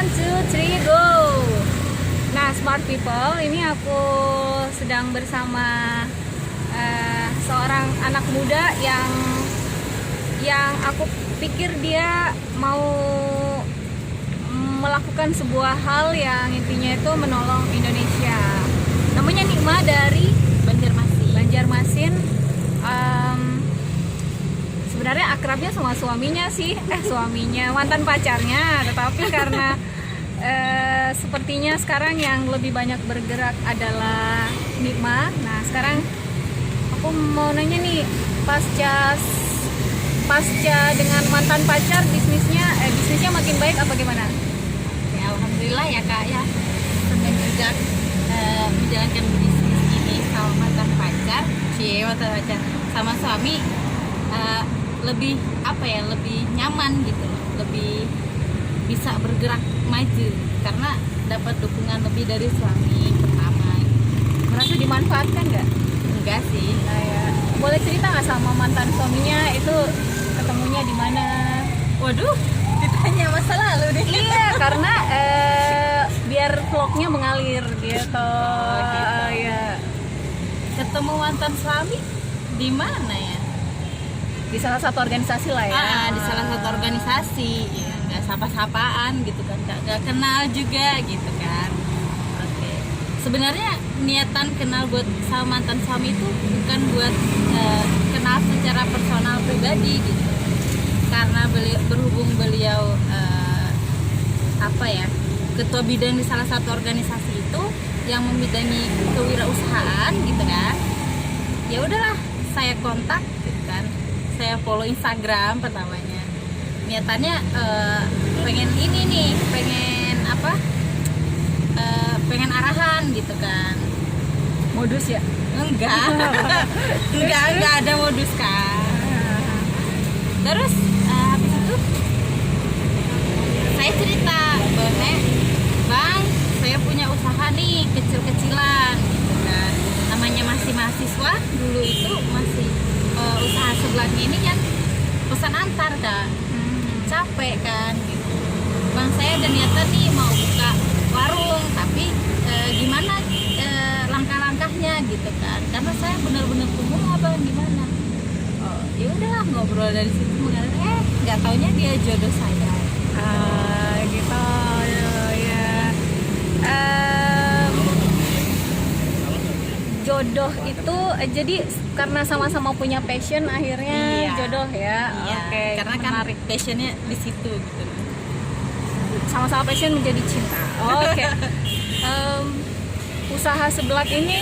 One, two, three, go. Nah, smart people, ini aku sedang bersama seorang anak muda yang aku pikir dia mau melakukan sebuah hal yang intinya itu menolong Indonesia. Namanya Nikma dari Banjarmasin. Sebenarnya akrabnya sama suaminya sih, mantan pacarnya, tetapi karena sepertinya sekarang yang lebih banyak bergerak adalah Nikma. Nah, sekarang aku mau nanya nih, pasca dengan mantan pacar bisnisnya makin baik apa gimana? Ya, alhamdulillah ya Kak ya, sedang juga menjalankan bisnis ini sama mantan pacar sama suami, lebih nyaman gitu, lebih bisa bergerak maju karena dapat dukungan lebih dari suami pertama. Merasa dimanfaatkan nggak? Enggak sih. Nah, ya. Boleh cerita nggak sama mantan suaminya itu ketemunya di mana? Waduh, ditanya masa lalu deh. Iya, karena biar vlognya mengalir gitu. Gitu. Ya. Ketemu mantan suami di mana ya? Di salah satu organisasi lah ya. Di salah satu organisasi, ya, nggak sapa-sapaan gitu kan, nggak kenal juga gitu kan. Oke. Sebenarnya niatan kenal buat sama mantan suami itu bukan buat kenal secara personal pribadi gitu, karena berhubung beliau ketua bidang di salah satu organisasi itu yang membidangi kewirausahaan gitu kan. Ya udahlah, saya kontak gitu kan. Saya follow Instagram pertamanya. Niatannya pengen arahan gitu kan. Modus ya? Enggak ada modus kan. Terus habis itu saya cerita bahwa Bang, saya punya usaha nih kecil-kecilan gitu kan. Namanya masih mahasiswa, dulu itu masih usaha sebelahnya ini kan pesan antar Kak. Capek kan gitu. Bang, saya ada niatan nih mau buka warung, tapi gimana langkah-langkahnya gitu kan, karena saya benar-benar bingung Bang gimana. Oh, ya udahlah, ngobrol dari situ mengalir, nggak taunya dia jodoh saya. Gitu ya. Jodoh itu jadi karena sama-sama punya passion akhirnya Iya. jodoh ya. Iya, Oke, karena kan menarik. passionnya di situ gitu. Sama-sama passion menjadi cinta. Oke. Usaha Seblak ini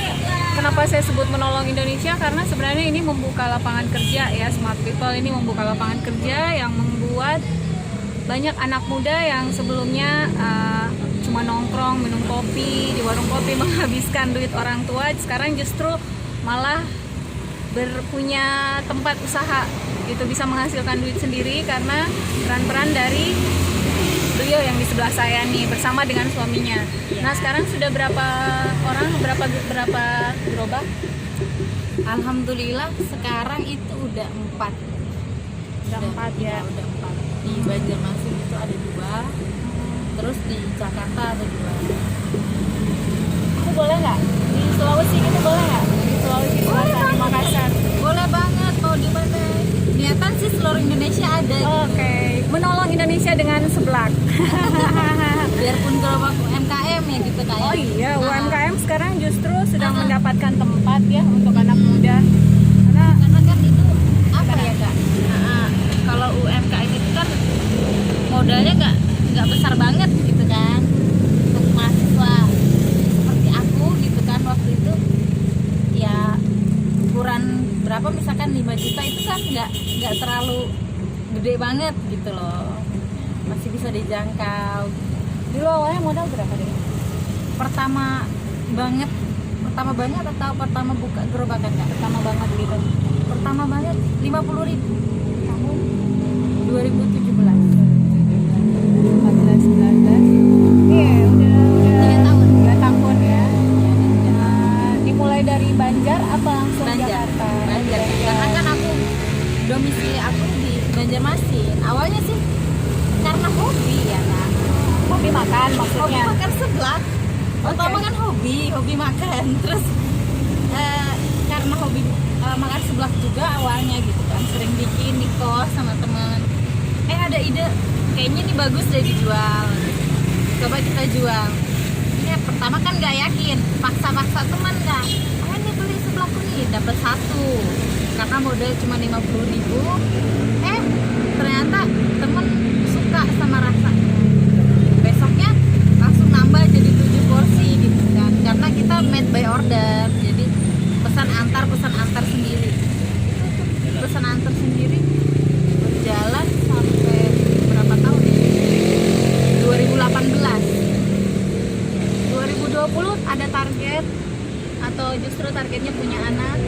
kenapa saya sebut menolong Indonesia, karena sebenarnya ini membuka lapangan kerja ya, smart people ini membuka lapangan kerja yang membuat banyak anak muda yang sebelumnya cuma nongkrong minum kopi di warung kopi menghabiskan duit orang tua, sekarang justru malah berpunya tempat usaha gitu, bisa menghasilkan duit sendiri karena peran-peran dari beliau yang di sebelah saya nih bersama dengan suaminya. Nah, sekarang sudah berapa orang, berapa gerobak? Alhamdulillah sekarang itu udah 4. Udah 4 ya. Udah 4. Di Banjarmasin itu ada 2. Terus di Jakarta ada 2. Aku boleh nggak? Di Sulawesi gitu boleh nggak? Di Sulawesi Selatan, di Makassar. Boleh banget, mau di mana? Niatan sih seluruh Indonesia ada gitu. Oke. Menolong Indonesia dengan Seblak. Biarpun gerobak UMKM ya gitu kayak. Oh iya, UMKM sekarang justru sedang mendapatkan tempat ya untuk anak muda. Karena kan itu apa Karena- ya Kak? Kalau UMKM itu kan modalnya nggak besar banget gitu kan, untuk mahasiswa seperti aku gitu kan. Waktu itu ya ukuran berapa, misalkan 5 juta itu kan nggak terlalu gede banget gitu loh, masih bisa dijangkau. Dulu awalnya modal berapa deh? Pertama banget atau pertama buka gerobakan Kak? Pertama banget gitu. Pertama banget 50.000 Tahun 2017. 14, 19. Iya, udah 3 tahun. 3 tahun ya. Dimulai dari Banjar apa langsung Banjar. Jakarta? Karena kan aku domisili di Banjarmasin. Awalnya sih karena hobi ya kan. Hobi makan. makan Hobi maksudnya. makan seblak. Pertama Oke. kan hobi makan. Terus karena hobi makan seblak juga awalnya gitu kan, sering bikin di kos sama teman. Ada ide, kayaknya ini bagus deh dijual. Coba kita jual. Ya pertama kan nggak yakin, paksa-paksa teman kan. Ini beli seblakku nih, dapat satu. Karena modal cuma 50.000. Ternyata temen suka sama rasanya. Besoknya langsung nambah jadi 7 porsi gitu kan. Karena kita made by order. Jadi pesan antar sendiri. Pesan antar sendiri berjalan sampai berapa tahun ya? 2018. 2020 ada target atau justru targetnya punya anak?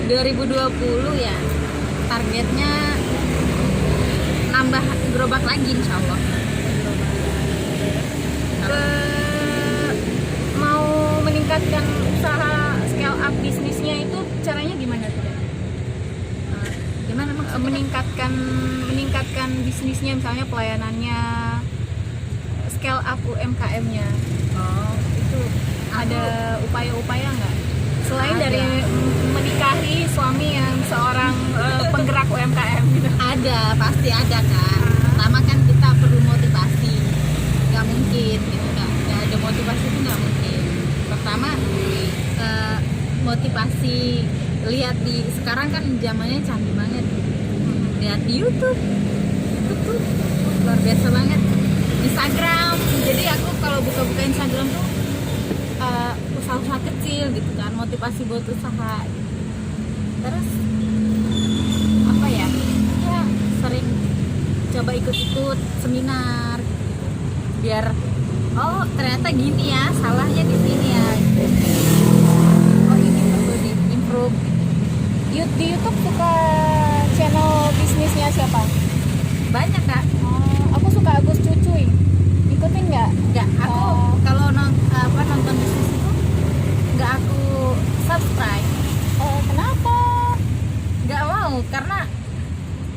2020 ya targetnya nambah gerobak lagi insya Allah. Mau meningkatkan usaha scale up bisnisnya itu caranya gimana tuh? Gimana maksudnya? meningkatkan bisnisnya, misalnya pelayanannya, scale up UMKM-nya. Itu ada upaya-upaya nggak? Selain Ada. dari menikahi suami yang seorang penggerak UMKM gitu. Ada, pasti ada kan. Pertama kan kita perlu motivasi, nggak mungkin gitu, nggak ada motivasi itu nggak mungkin. Pertama motivasi, lihat di sekarang kan zamannya canggih banget, lihat di YouTube tuh luar biasa banget. Instagram, jadi aku kalau buka-buka Instagram tuh usaha-usaha kecil gitu kan, motivasi buat usaha gitu. Terus apa ya sering coba ikut-ikut seminar gitu. Biar ternyata gini ya, salahnya di sini ya, ini perlu di improve. Di YouTube suka channel bisnisnya siapa? Banyak Kak. Aku suka Agus Cucuy. Ikutin nggak? Nggak, aku kalau nonton bisnis itu nggak aku subscribe. Kenapa? Nggak mau, karena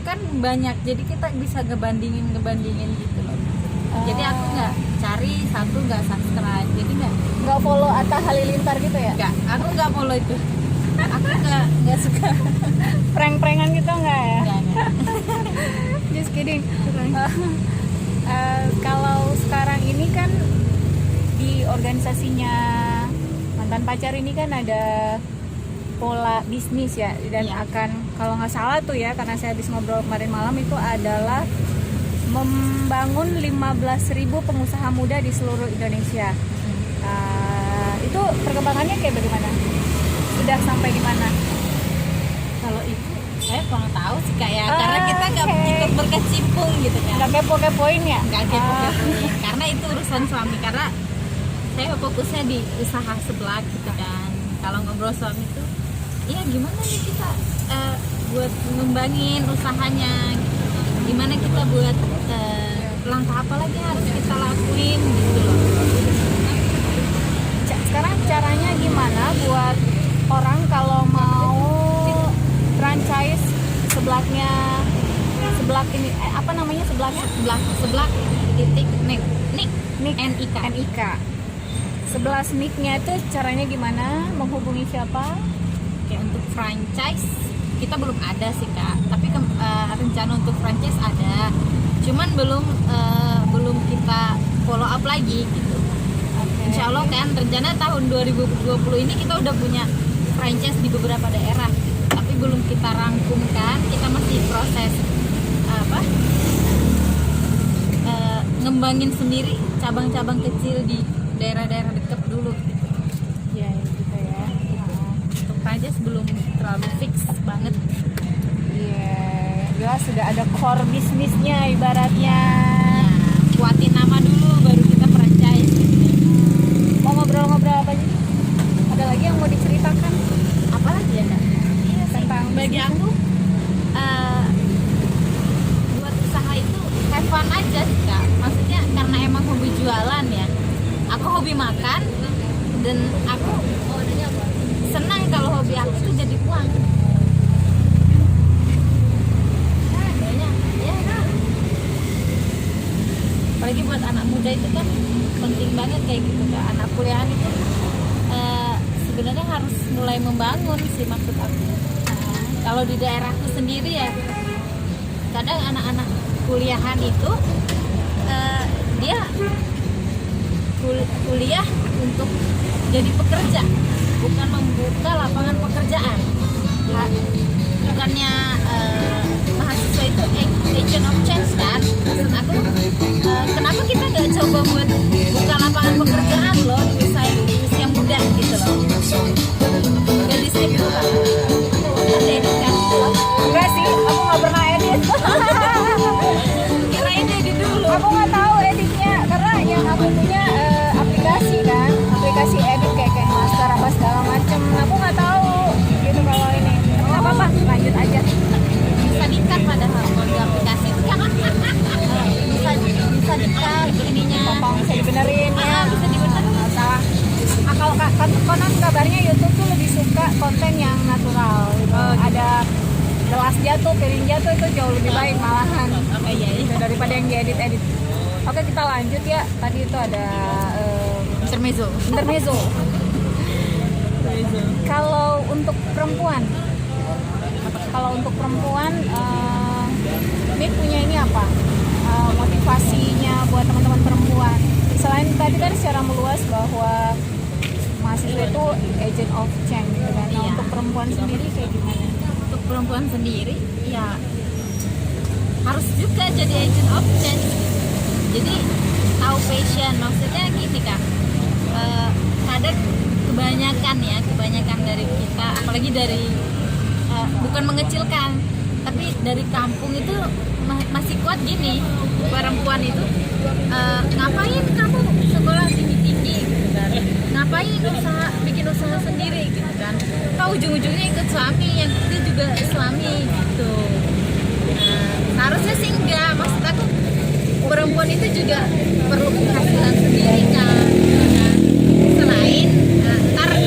kan banyak, jadi kita bisa ngebandingin gitu loh. Jadi aku nggak cari satu, nggak subscribe, jadi Nggak follow Atta Halilintar gitu ya? nggak, aku nggak follow itu. Aku nggak suka. Prank-prankan gitu nggak ya? Nggak. Just kidding. Kalau sekarang ini kan di organisasinya mantan pacar ini kan ada pola bisnis ya, dan Iya. akan, kalau nggak salah tuh ya, karena saya habis ngobrol kemarin malam, itu adalah membangun 15.000 pengusaha muda di seluruh Indonesia. Itu perkembangannya kayak bagaimana? Sudah sampai di mana? Kalau itu saya kurang tahu sih Kak ya, karena kita nggak Oke. ikut berkecimpung gitu kan. Nggak kepo-kepoin ya? Nggak kepo-kepoin, karena itu urusan suami. Karena saya fokusnya di usaha seblak gitu kan. Kalau ngobrol suami itu, ya gimana nih kita buat ngembangin usahanya gitu. Gimana kita buat langkah apa lagi yang harus kita lakuin gitu loh. Sekarang caranya gimana buat orang kalau mau franchise seblak ini, apa namanya, seblak titik nik Nik NIK. NIK 11 nicknya itu caranya gimana, menghubungi siapa? Kayak untuk franchise kita belum ada sih Kak, tapi rencana untuk franchise ada, cuman belum kita follow up lagi gitu. Insya Allah kan rencana tahun 2020 ini kita udah punya franchise di beberapa daerah gitu. Tapi belum kita rangkumkan, kita masih proses ngembangin sendiri cabang-cabang kecil di daerah-daerah dekat dulu gitu. Ya gitu ya. Untuk franchise belum terlalu fix banget. Iya, jelas sudah ada core bisnisnya ibaratnya. Kuatin nama dulu baru kita franchise gitu. Mau ngobrol-ngobrol apa aja? Ada lagi yang mau diceritakan? Apalagi ya Kak? Iya sih, Tentang bagi bisnis. aku buat usaha itu have fun aja sih Kak. Maksudnya karena emang hobi jualan ya, aku hobi makan, dan aku senang kalau hobi aku itu jadi uang. apalagi buat anak muda itu kan penting banget kayak gitu kan. Anak kuliahan itu sebenarnya harus mulai membangun sih maksud aku. Kalau di daerahku sendiri ya kadang anak-anak kuliahan itu dia kuliah untuk jadi pekerja, bukan membuka lapangan pekerjaan. Bukannya mahasiswa itu agent of change kan? Maksud aku kenapa kita nggak coba buat buka lapangan pekerjaan loh di usia muda gitu loh. Gadis itu kan edit kan? Enggak sih, aku nggak pernah edit. Kirain edit dulu. Aku nggak tahu editnya karena yang aku punya aplikasi kan, aplikasi edit kayak master apa segala macem. Aku nggak tahu gitu kalau ini. Nggak apa-apa, lanjut aja. Bisa di-cut padahal kalau di aplikasi itu kan bisa di-cut ininya. Potong bisa dibenerin ya. Bisa dibenerin. Nggak salah. Kalau konon kabarnya YouTube tuh lebih suka konten yang natural. Gitu. Ada gelas jatuh, piring jatuh itu jauh lebih baik malahan. Iya. Daripada yang diedit-edit. Oke, kita lanjut ya. Tadi itu ada intermezzo. Kalau untuk perempuan, Nick punya ini apa? Motivasinya buat teman-teman perempuan. Selain tadi kan secara meluas bahwa mahasiswa itu agent of change gitu kan. Nah, Iya. untuk perempuan sendiri kayak gimana? Untuk perempuan sendiri ya harus juga jadi agent of change. Jadi tahu passion, maksudnya gini kan. Kadang kebanyakan dari kita, apalagi dari bukan mengecilkan, tapi dari kampung itu masih kuat gini perempuan itu ngapain kamu sekolah tinggi gitu kan, ngapain bikin usaha sendiri gitu kan, tahu ujung-ujungnya ikut suami yang itu juga suami gitu. Seharusnya sih enggak, maksud aku perempuan itu juga perlu penghasilan sendiri kan. Selain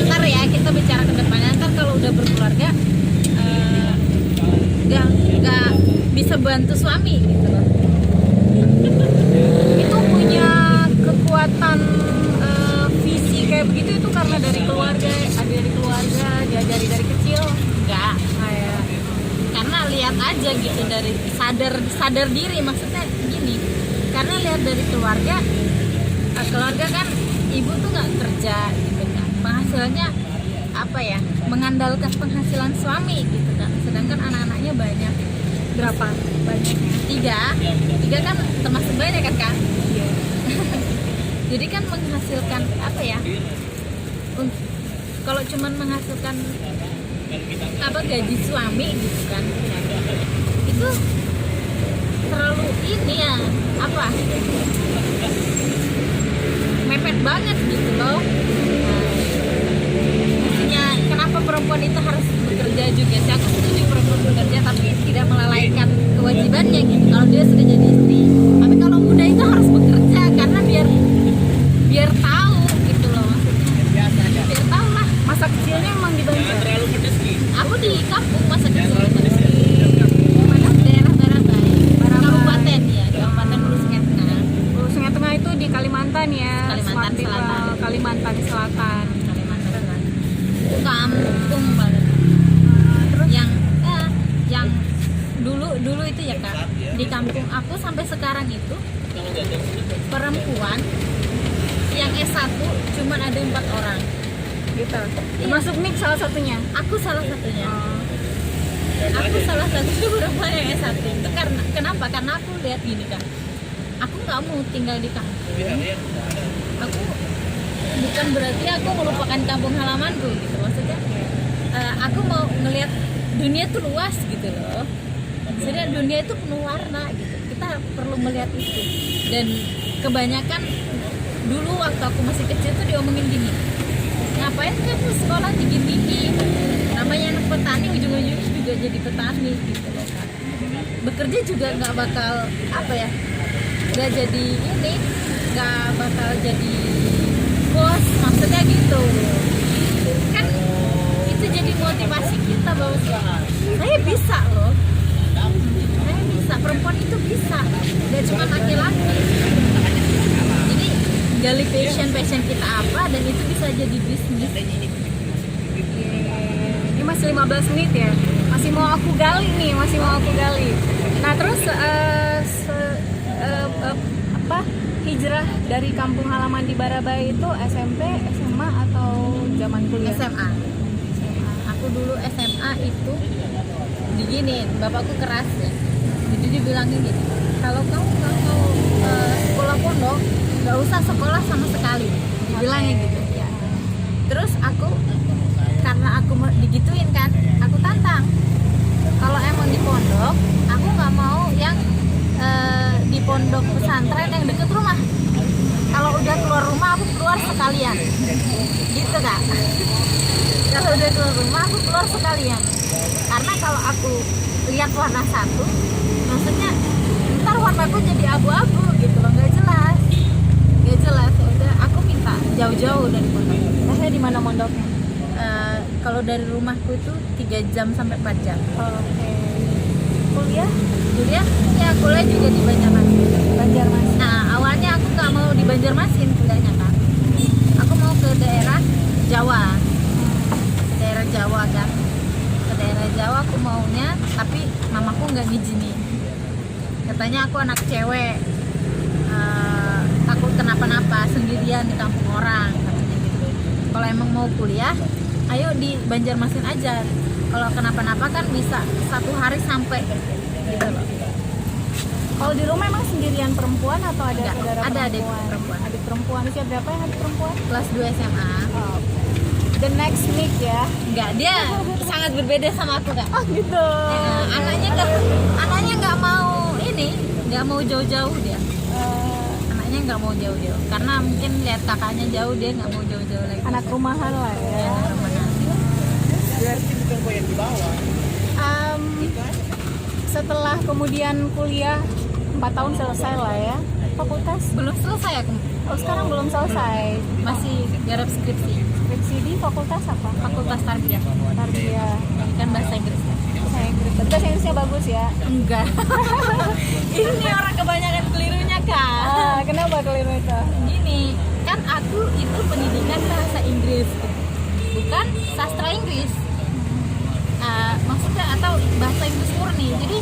ntar ya kita bicara ke depannya, ntar kalau udah berkeluarga nggak bisa bantu suami gitu loh. Itu punya kekuatan visi kayak begitu itu karena dari keluarga, diajari dari kecil. Enggak, Kayak karena lihat aja gitu, dari sadar diri, maksudnya gini, karena lihat dari keluarga kan ibu tuh nggak kerja gitu kan, penghasilannya apa ya, mengandalkan penghasilan suami gitu kan, sedangkan anak-anaknya banyak. berapa banyaknya? Tiga kan termasuk banyak kan. Iya. Jadi kan menghasilkan apa ya, kalau cuman menghasilkan apa gaji suami gitu kan, itu terlalu ini ya, apa, mepet banget gitu loh. Maksudnya kenapa perempuan itu harus bekerja juga sih? Aku setuju perempuan bekerja, tapi tidak melalaikan kewajibannya gitu kalau dia sudah jadi istri. Tapi kalau muda itu harus bekerja karena biar tahu gitu loh, maksudnya biar tahu lah. Masa kecilnya emang di Banjar. Aku di kampung masa kecil mana daerah baik, kabupaten ya, Kabupaten Hulu Sungai Tengah. Hulu Sungai Tengah itu di Kalimantan ya. Kalimantan Smart People, Selatan. Kalimantan Selatan. Kampung banget. Terus yang dulu itu ya Kak, di kampung aku sampai sekarang itu perempuan yang S1 cuman ada 4 orang. Gitu. Termasuk Nick salah satunya. Aku salah satunya. Aku salah satu perempuan yang S1 itu karena kenapa? Karena aku lihat gini kan, aku nggak mau tinggal di kampung. Aku bukan berarti aku melupakan kampung halamanku gitu, maksudnya aku mau ngelihat dunia tuh luas gitu loh. Maksudnya dunia itu penuh warna gitu, kita perlu melihat itu. Dan kebanyakan dulu waktu aku masih kecil tuh diomongin gini, ngapain kamu sekolah tinggi-tinggi, namanya anak petani ujung-ujungnya juga jadi petani gitu loh kan. Bekerja juga nggak bakal apa ya, nggak jadi ini, nggak bakal jadi bos, maksudnya gitu kan. Itu jadi motivasi kita bahwa saya bisa loh, saya bisa, perempuan itu bisa, gak cuma laki-laki. gali passion kita apa dan itu bisa jadi bisnis. Ini masih 15 menit ya. Masih mau aku gali nih, masih mau aku gali. Nah, terus apa hijrah dari kampung halaman di Barabai itu SMP, SMA atau zaman kuliah? SMA. Aku dulu SMA itu diginiin, bapakku keras ya. Jadi dibilangin gini, kalau kamu mau sekolah pondok, nggak usah sekolah sama sekali. Dibilangin gitu. Ya. Terus aku karena aku digituin kan, aku tantang. Kalau emang di pondok, aku nggak mau yang di pondok pesantren yang deket rumah. Kalau udah keluar rumah, aku keluar sekalian. Gitu Kak. Kalau udah keluar rumah, aku keluar sekalian. Karena kalau aku lihat warna satu, maksudnya ntar warnaku jadi abu-abu gitu loh, nggak jelas. Udah aku minta jauh-jauh dari pondok. Saya di mana mondoknya? Kalau dari rumahku itu 3 jam sampai 4 jam. Oke. Kuliah? Kuliah juga di Banjarmasin. Banjarmasin. Nah, awalnya aku nggak mau di Banjarmasin kuliahnya kan. Aku mau ke daerah Jawa. Ke daerah Jawa kan. Ke daerah Jawa aku maunya, tapi mamaku nggak ngizinin. Katanya aku anak cewek. Takut kenapa-napa sendirian di kampung orang katanya gitu. Kalau emang mau kuliah, ayo di Banjarmasin aja. Kalau kenapa-napa kan bisa 1 hari sampai gitu loh. Kalau di rumah emang sendirian perempuan atau ada Enggak, saudara ada adik perempuan? perempuan. Adik perempuan. Usia berapa yang adik perempuan? Kelas 2 SMA. Oh. The next Nick ya. Enggak, dia sangat berbeda sama aku Kak. Oh gitu. Anaknya nggak mau ini, nggak mau jauh-jauh dia. Anaknya nggak mau jauh-jauh karena mungkin lihat kakaknya jauh, dia nggak mau jauh-jauh lagi. Anak rumahan lah ya. Ya, anak rumahan. Setelah kemudian kuliah 4 tahun selesai lah ya. Fakultas? Belum selesai aku, Oh, sekarang belum selesai. masih garap skripsi. Skripsi di fakultas apa? Fakultas Tarbiyah, Tarbiyah. kan bahasa Inggris kan? Bahasa Inggris. Bahasa Inggrisnya bagus ya. Enggak. Ini orang kebanyakan kelirunya Kak. Kenapa keliru itu? Gini, kan aku itu pendidikan bahasa Inggris, bukan sastra Inggris. Maksudnya atau bahasa Inggris murni. Jadi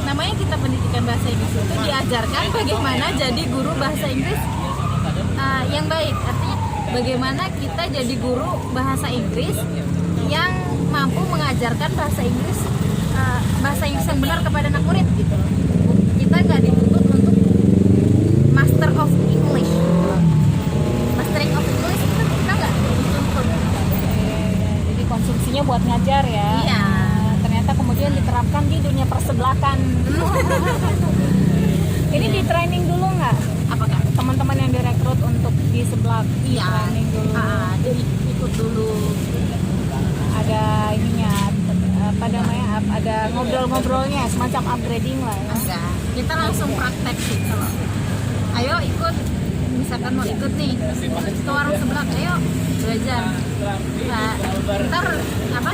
namanya kita pendidikan bahasa Inggris itu diajarkan bagaimana jadi guru bahasa Inggris yang baik. Artinya bagaimana kita jadi guru bahasa Inggris yang mampu mengajarkan bahasa Inggris yang benar kepada anak murid gitu loh. Kita nggak dituntut untuk Master of English. Mastering of English itu kita nggak dituntut. Jadi konsumsinya buat ngajar ya. Iya. Ternyata kemudian diterapkan di dunia persebelakan. Ini di training dulu nggak? Apakah? Teman-teman yang direkrut untuk di seblak Iya. training dulu. Jadi ikut dulu. Ada ininya, apa namanya? Ada ngobrol-ngobrolnya, semacam upgrading lah ya. Enggak. Kita langsung praktek gitu loh. Ayo ikut. Misalkan mau ikut nih ke warung sebelah, ayo belajar. Nah, ntar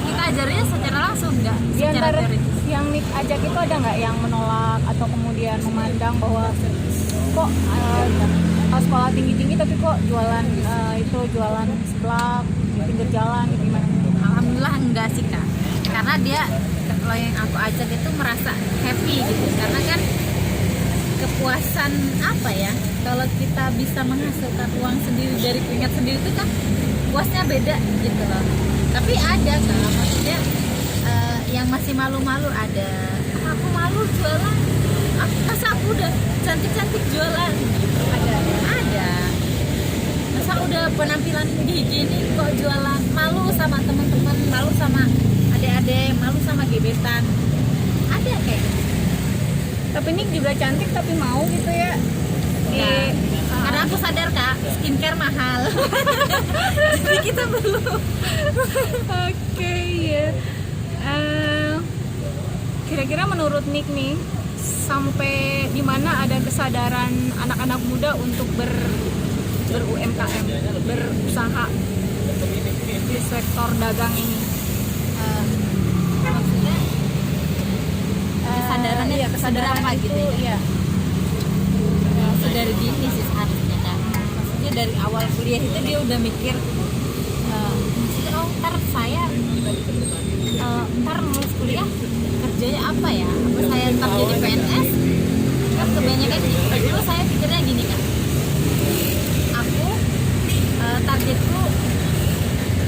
kita ajarnya secara langsung, enggak Di secara antara teoritis. yang Nick ajak itu ada nggak yang menolak atau kemudian memandang bahwa kok kalau sekolah tinggi-tinggi tapi kok jualan jualan seblak di pinggir jalan gitu, gimana? Alhamdulillah enggak sih Kak. Karena dia, kalau yang aku ajak itu merasa happy gitu. Karena kan kepuasan apa ya, kalau kita bisa menghasilkan uang sendiri dari keringat sendiri itu kan puasnya beda gitu loh. Tapi ada Kak, maksudnya yang masih malu-malu ada. Aku malu jualan, masa aku udah cantik-cantik jualan gitu. Ada. Masa udah penampilan gini kok jualan, malu sama teman-teman, malu sama adik-adik, malu sama gebetan. Ada kayak gitu. Tapi Nick juga cantik tapi mau gitu ya. Nah, karena aku sadar Kak, skincare mahal. Jadi kita belum. Oke ya. Kira-kira menurut Nick nih, sampai di mana ada kesadaran anak-anak muda untuk ber-UMKM, berusaha di sektor dagang ini? Maksudnya kesadarannya Iya, kesadaran seberapa itu gitu ya? iya. Sedari dini sih seharusnya Kak. dari awal kuliah itu dia udah mikir maksudnya ntar saya ntar lulus kuliah kerjanya apa ya, apa saya ntar jadi PNS kan. Kebanyakan dulu saya pikirnya gini kan, aku targetku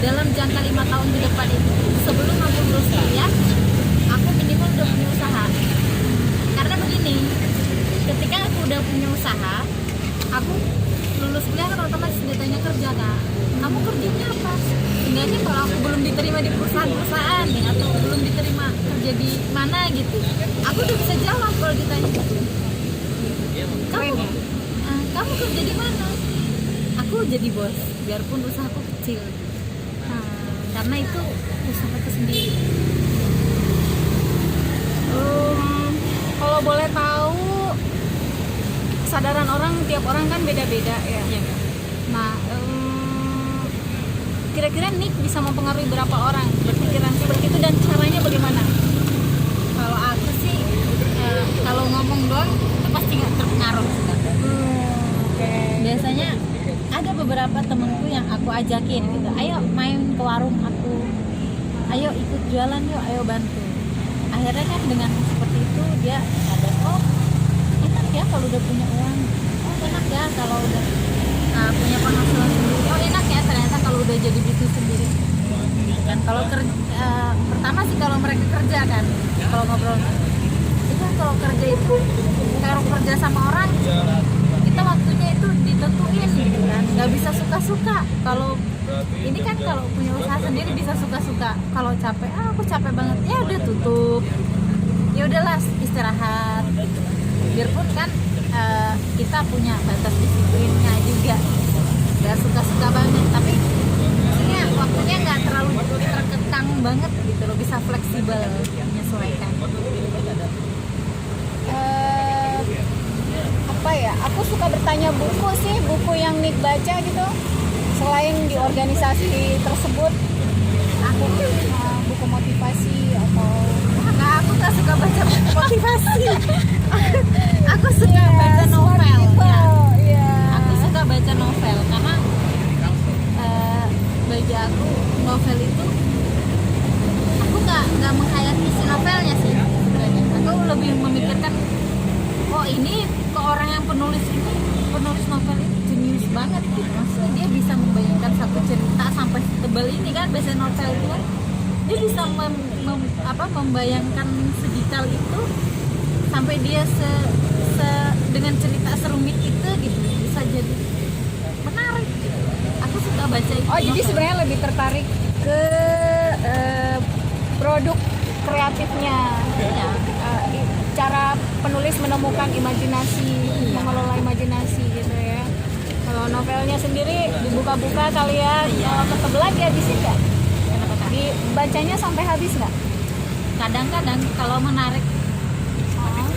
dalam jangka 5 tahun ke depan itu sebelum aku lulus kuliah aku minimal udah punya usaha. Karena begini, ketika aku udah punya usaha, aku lulus kuliah kan otomatis ditanya kerja kan, kamu kerjanya apa? Seenggaknya kalau aku belum diterima di perusahaan-perusahaan nih, atau belum diterima kerja di mana gitu, aku udah bisa jawab kalau ditanya gitu. Kamu kerja di mana? Aku jadi bos, biarpun usahaku kecil. Karena itu usahaku sendiri. Kalau boleh tahu, kesadaran orang tiap orang kan beda-beda ya. Iya kan? Nah, kira-kira Nick bisa mempengaruhi berapa orang berpikiran seperti itu dan caranya bagaimana? Kalau aku sih kalau ngomong doang itu pasti nggak terpengaruh. Biasanya ada beberapa temenku yang aku ajakin gitu, ayo main ke warung aku, ayo ikut jualan yuk, ayo bantu. Akhirnya kan dengan seperti itu dia sadar, oh enak ya kalau udah punya uang, oh enak ya kalau udah punya penghasilan sendiri, oh enak ya ternyata kalau udah jadi bisnis sendiri. Dan kalau pertama sih kalau mereka kerja kan, kalau ngobrol itu kalau kerja itu, kalau kerja sama orang kita waktunya itu ditentuin gitu kan, nggak bisa suka-suka. Kalau ini kan kalau punya usaha sendiri bisa suka-suka. Kalau capek, aku capek banget, ya udah tutup, ya udahlah istirahat. Biarpun kan kita punya batas disiplinnya juga, nggak suka-suka banget, tapi maksudnya waktunya nggak terlalu terkekang banget gitu loh, bisa fleksibel menyesuaikan. Apa ya, aku suka bertanya buku sih, buku yang Nick baca gitu selain di organisasi tersebut. Aku buku motivasi atau Aku nggak suka baca buku motivasi. Aku suka baca novel ya. Aku suka baca novel karena bagi aku novel itu aku nggak menghayati isi novelnya sih sebenarnya. Aku lebih memikirkan, oh ini ke orang yang penulis novel ini jenius banget gitu. Maksudnya dia bisa membayangkan satu cerita sampai setebal ini kan, biasanya novel itu kan dia bisa membayangkan sedetail itu sampai dia dengan cerita serumit itu gitu, bisa jadi menarik gitu. Aku suka baca itu. Oh, jadi sebenarnya lebih tertarik ke produk kreatifnya. Ya. Cara penulis menemukan imajinasi, mengelola imajinasi gitu ya. Kalau novelnya sendiri dibuka-buka kali ya, kalau ketebelan dihabisin nggak? Dibacanya sampai habis nggak? Kadang-kadang kalau menarik,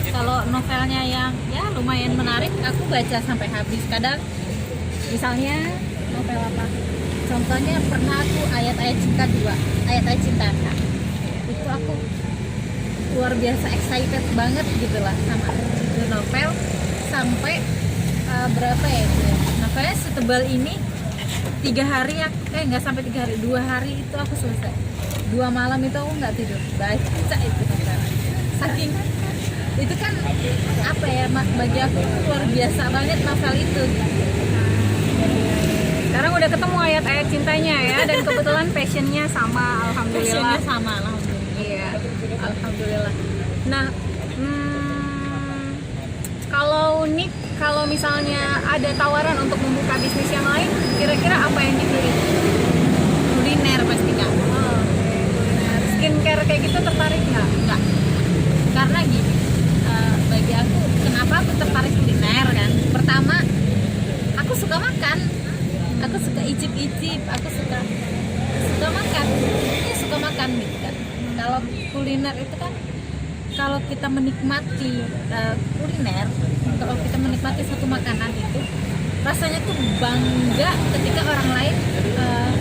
kalau novelnya yang ya lumayan menarik, aku baca sampai habis. Kadang Misalnya novel apa? contohnya pernah aku ayat-ayat cinta 2, ayat-ayat cinta. Itu aku luar biasa excited banget gitu lah sama itu novel sampai berapa ya itu ya? Novelnya setebal ini 3 hari ya, nggak sampai 3 hari, 2 hari itu aku selesai. 2 malam itu aku nggak tidur baca itu novel. Saking itu kan apa ya, bagi aku luar biasa banget novel itu. Sekarang udah ketemu ayat-ayat cintanya ya, dan kebetulan passionnya sama, alhamdulillah. Passionnya sama, alhamdulillah. Iya, alhamdulillah. Nah, kalau misalnya ada tawaran untuk membuka bisnis yang lain, kira-kira apa yang dipilih? Kuliner pasti Kak. Skincare kayak gitu tertarik nggak? Enggak. Karena gini, bagi aku kenapa aku tertarik kuliner kan? Pertama, aku suka makan. Aku suka icip-icip, aku suka makan. Ya suka makan gitu kan. Kalau kuliner itu kan kalau kita menikmati kuliner, kalau kita menikmati satu makanan itu rasanya tuh bangga ketika orang lain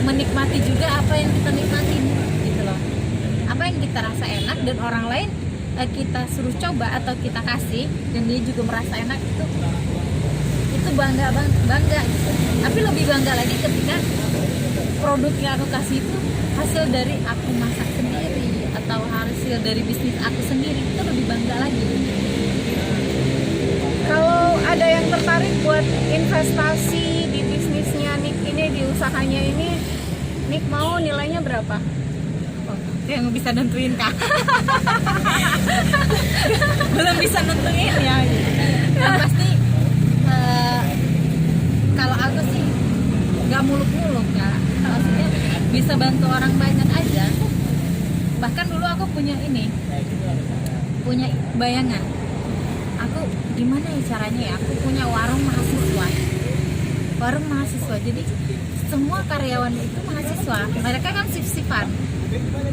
menikmati juga apa yang kita nikmatin gitu loh. Apa yang kita rasa enak dan orang lain kita suruh coba atau kita kasih dan dia juga merasa enak, itu bangga gitu. Tapi lebih bangga lagi ketika produk yang aku kasih itu hasil dari aku masak sendiri atau hasil dari bisnis aku sendiri, itu lebih bangga lagi. Kalau ada yang tertarik buat investasi di bisnisnya Nick ini, di usahanya ini, Nick mau nilainya berapa? Yang bisa nentuin Kak. Belum bisa nentuin ya. Yang pasti kalau aku sih nggak muluk-muluk Kak. Maksudnya bisa bantu orang banyak aja. Bahkan dulu aku punya bayangan. Aku gimana ya caranya ya? Aku punya warung mahasiswa. Jadi semua karyawan itu mahasiswa. Mereka kan sip-sipan.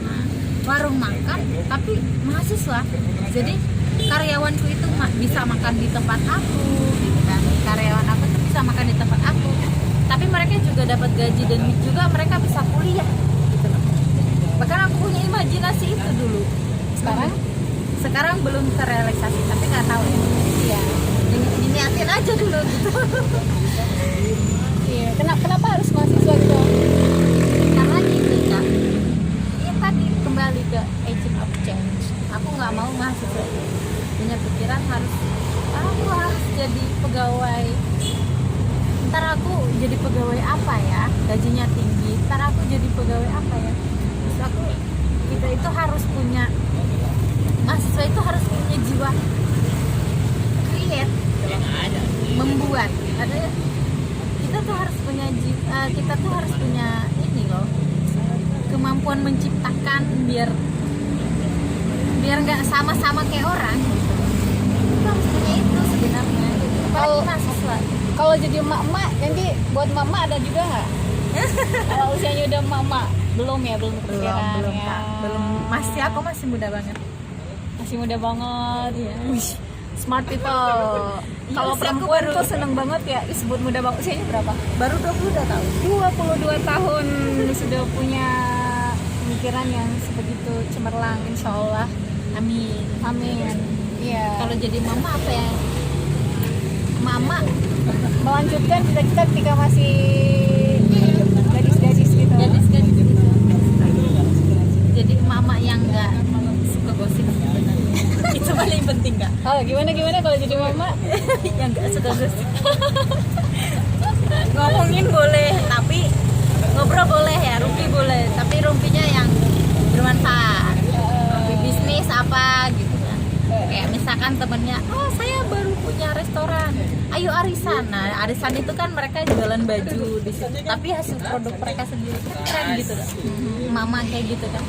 Nah, warung makan tapi mahasiswa. Jadi karyawanku itu bisa makan di tempat aku gitu kan. Karyawan aku tuh bisa makan di tempat aku. Tapi mereka juga dapat gaji dan juga mereka bisa kuliah gitu loh. Bahkan aku punya imajinasi itu dulu. Sekarang belum terrealisasi, tapi nggak tahu ya. Iya. Diniatin aja dulu gitu. Iya. Kenapa harus mahasiswa gitu? Karena gini Kak, ya tadi kembali ke agent of change. Aku nggak mau mahasiswa punya pikiran aku harus jadi pegawai. Ntar aku jadi pegawai apa ya? Gajinya tinggi. Ntar aku jadi pegawai apa ya? Terus kita itu harus punya, mahasiswa itu harus punya jiwa create, membuat. Kita tuh harus punya ini loh, kemampuan menciptakan biar nggak sama-sama kayak orang. Kita harus punya itu sebenarnya. Apalagi mahasiswa. Kalau jadi emak-emak, nanti buat emak-emak ada juga nggak? Kalau usianya udah emak-emak, belum kepikiran belum ya. Kak. Belum. Aku masih muda banget. Masih muda banget ya. Wih, smart people. Iya, Kalau usia aku perempuan baru- tuh seneng banget ya disebut muda banget. Usianya berapa? Baru 22 tahun. 22 tahun sudah punya pemikiran yang sebegitu cemerlang, insya Allah. Amin. Amin. Iya. Kalau jadi mama apa ya? Mama Melanjutkan cita-cita ketika masih gadis-gadis gitu. gadis-gadis gitu. Jadi mama yang nggak suka gosip sebenarnya. Itu paling penting Kak. Oh, gimana kalau jadi mama? Yang nggak suka gosip. Ngomongin boleh, tapi ngobrol boleh ya, rumpi boleh, tapi rumpinya yang bermanfaat. Rumpi bisnis apa gitu kan. Kayak misalkan temennya, oh saya baru punya restoran, ayo arisan. Nah arisan itu kan mereka jualan baju di situ, tapi hasil produk mereka sendiri kan keren gitu kan. Mama kayak gitu kan.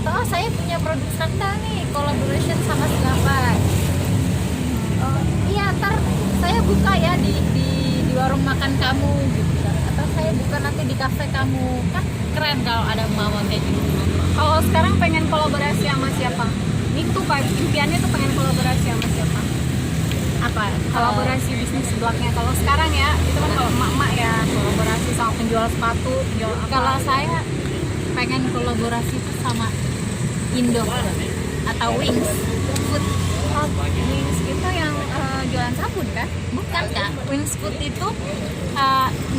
Oh saya punya produk sandal nih, collaboration sama siapa. Oh iya, ntar saya buka ya di warung makan kamu gitu kan. Atau saya buka nanti di kafe kamu. Kan keren kalau ada mama kayak gitu. Kalau sekarang pengen kolaborasi sama siapa? Itu Pak, impiannya tuh pengen kolaborasi sama siapa? Apa? Kolaborasi bisnis seblaknya. Kalau sekarang ya, itu kan kalau emak-emak ya kolaborasi sama penjual sepatu, penjual apa. Kalau saya pengen kolaborasi itu sama Indo atau Wings Food. Wings itu yang jualan sabun kan? Bukan Kak, Wings Food itu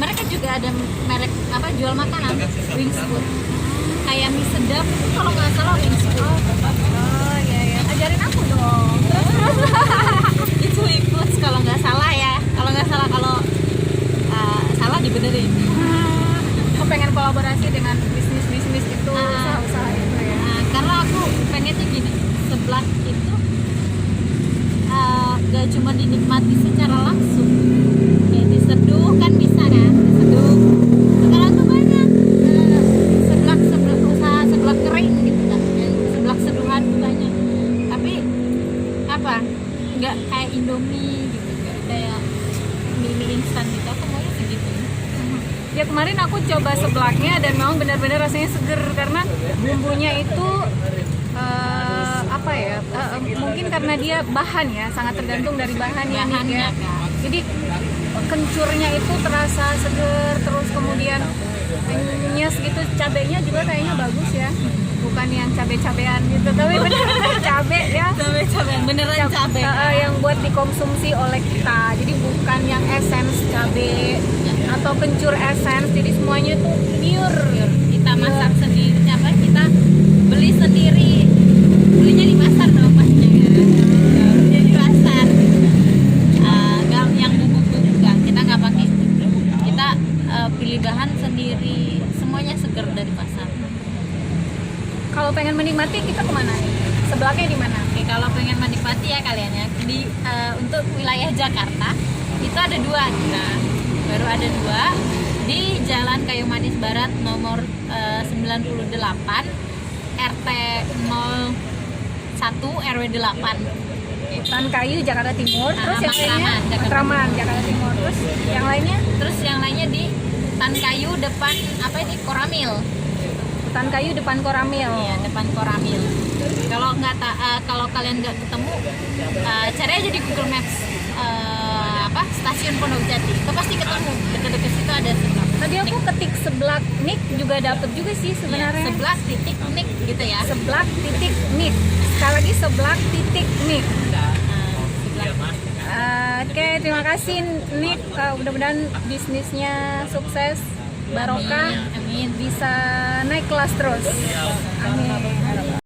mereka juga ada merek apa jual makanan, Wings Food. Kayak mie sedap itu kalau nggak salah Wings Food. Oh iya. Ajarin aku dong. Itu Wings Food kalau nggak salah ya. Kalau nggak salah, kalau salah dibenerin. Aku pengen kolaborasi dengan bisnis itu, usaha-usaha itu ya. Karena aku pengen tuh gini, seblak itu gak cuma dinikmati secara langsung, kayak diseduh kan bisa kan, diseduh. Sekarang tuh banyak usaha seblak kering gitu kan, seblak seduhan tuh banyak. Tapi apa? Nggak kayak Indomie gitu, kayak mie instan gitu. Aku maunya segitu. Ya kemarin aku coba seblaknya dan memang benar-benar rasanya seger karena bumbunya itu mungkin karena dia bahan ya, sangat tergantung dari bahannya nih ya. Kan. Jadi kencurnya itu terasa seger, terus kemudian nyes gitu, cabenya juga kayaknya bagus ya. Bukan yang cabe-cabean gitu, tapi benar-benar cabe ya. Cabe-cabean, beneran cabe. Yang buat dikonsumsi oleh kita. Jadi bukan yang essence cabe atau kencur essence, jadi semuanya tuh pure. Kita masak sendiri, kita beli sendiri, belinya di pasar dong pastinya ya. Belinya di pasar. Nggak yang bubuk-bubuk kita nggak pakai, kita pilih bahan sendiri, semuanya segar dari pasar. Kalau pengen menikmati kita kemana nih? Sebelahnya di mana? Oke, kalau pengen menikmati ya kalian ya untuk wilayah Jakarta itu ada 2, nah baru ada 2 di Jalan Kayu Manis Barat nomor 98 RT 01 RW 8. Hutan Kayu Jakarta Timur, terus yang lainnya Matraman, Matraman Jakarta Timur, terus yang lainnya di Hutan Kayu depan Koramil. Hutan Kayu depan Koramil. Iya, depan Koramil. Kalau kalian nggak ketemu, cari aja di Google Maps stasiun Pondok Jati. Itu pasti ketemu. Dekat-dekat situ ada seblak. Tadi aku ketik seblak Nik juga dapet juga sih sebenarnya. Seblak titik Nik gitu ya. Seblak titik Nik. Sekali lagi seblak titik Nik. Seblak. Oke, terima kasih Nik. Mudah-mudahan bisnisnya sukses, barokah, Amin. bisa naik kelas terus. Amin.